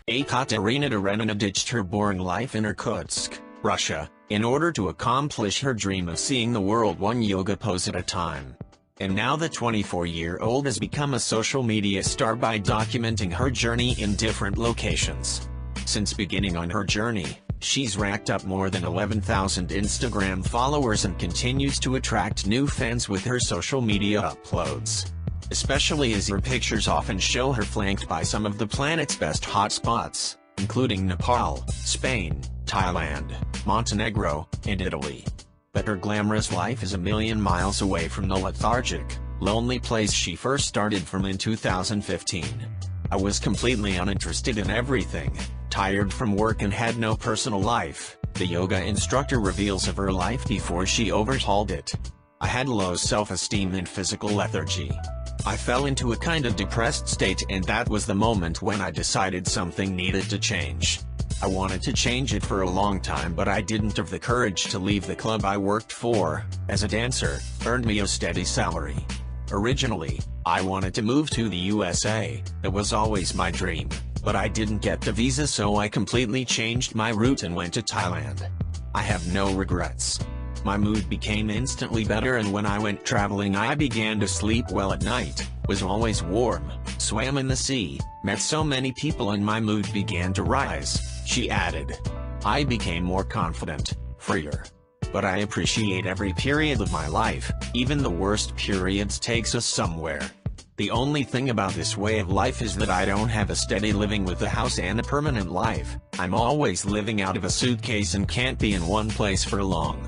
Ekaterina Karenina ditched her boring life in Irkutsk, Russia, in order to accomplish her dream of seeing the world one yoga pose at a time. And now the 24-year-old has become a social media star by documenting her journey in different locations. Since beginning on her journey, she's racked up more than 11,000 Instagram followers and continues to attract new fans with her social media uploads. Especially as her pictures often show her flanked by some of the planet's best hotspots, including Nepal, Spain, Thailand, Montenegro, and Italy. But her glamorous life is a million miles away from the lethargic, lonely place she first started from in 2015. I was completely uninterested in everything, tired from work and had no personal life, the yoga instructor reveals of her life before she overhauled it. I had low self-esteem and physical lethargy. I fell into a kind of depressed state, and that was the moment when I decided something needed to change. I wanted to change it for a long time, but I didn't have the courage to leave the club I worked for, as a dancer, earned me a steady salary. Originally, I wanted to move to the USA, that was always my dream, but I didn't get the visa, so I completely changed my route and went to Thailand. I have no regrets. My mood became instantly better, and when I went traveling I began to sleep well at night, was always warm, swam in the sea, met so many people, and my mood began to rise, she added. I became more confident, freer. But I appreciate every period of my life, even the worst periods takes us somewhere. The only thing about this way of life is that I don't have a steady living with a house and a permanent life. I'm always living out of a suitcase and can't be in one place for long.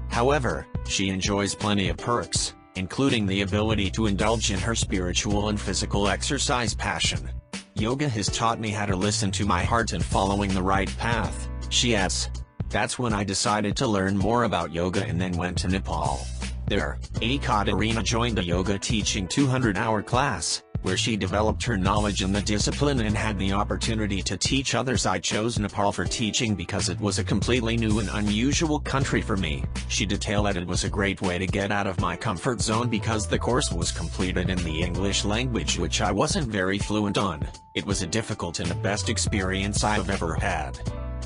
However, she enjoys plenty of perks, including the ability to indulge in her spiritual and physical exercise passion. Yoga has taught me how to listen to my heart and following the right path, she adds. That's when I decided to learn more about yoga and then went to Nepal. There, Ekaterina joined a yoga teaching 200-hour class, where she developed her knowledge in the discipline and had the opportunity to teach others. I chose Nepal for teaching because it was a completely new and unusual country for me. She detailed that it was a great way to get out of my comfort zone because the course was completed in the English language, which I wasn't very fluent on. It was a difficult and the best experience I've ever had.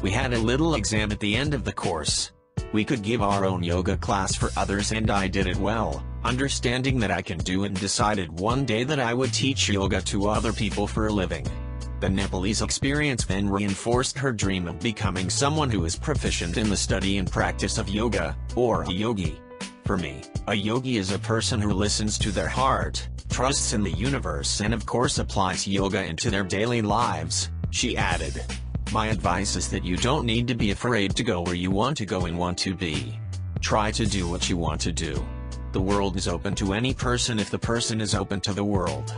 We had a little exam at the end of the course. We could give our own yoga class for others, and I did it well, understanding that I can do it, and decided one day that I would teach yoga to other people for a living. The Nepalese experience then reinforced her dream of becoming someone who is proficient in the study and practice of yoga, or a yogi. For me, a yogi is a person who listens to their heart, trusts in the universe, and of course applies yoga into their daily lives, she added. My advice is that you don't need to be afraid to go where you want to go and want to be. Try to do what you want to do. The world is open to any person if the person is open to the world.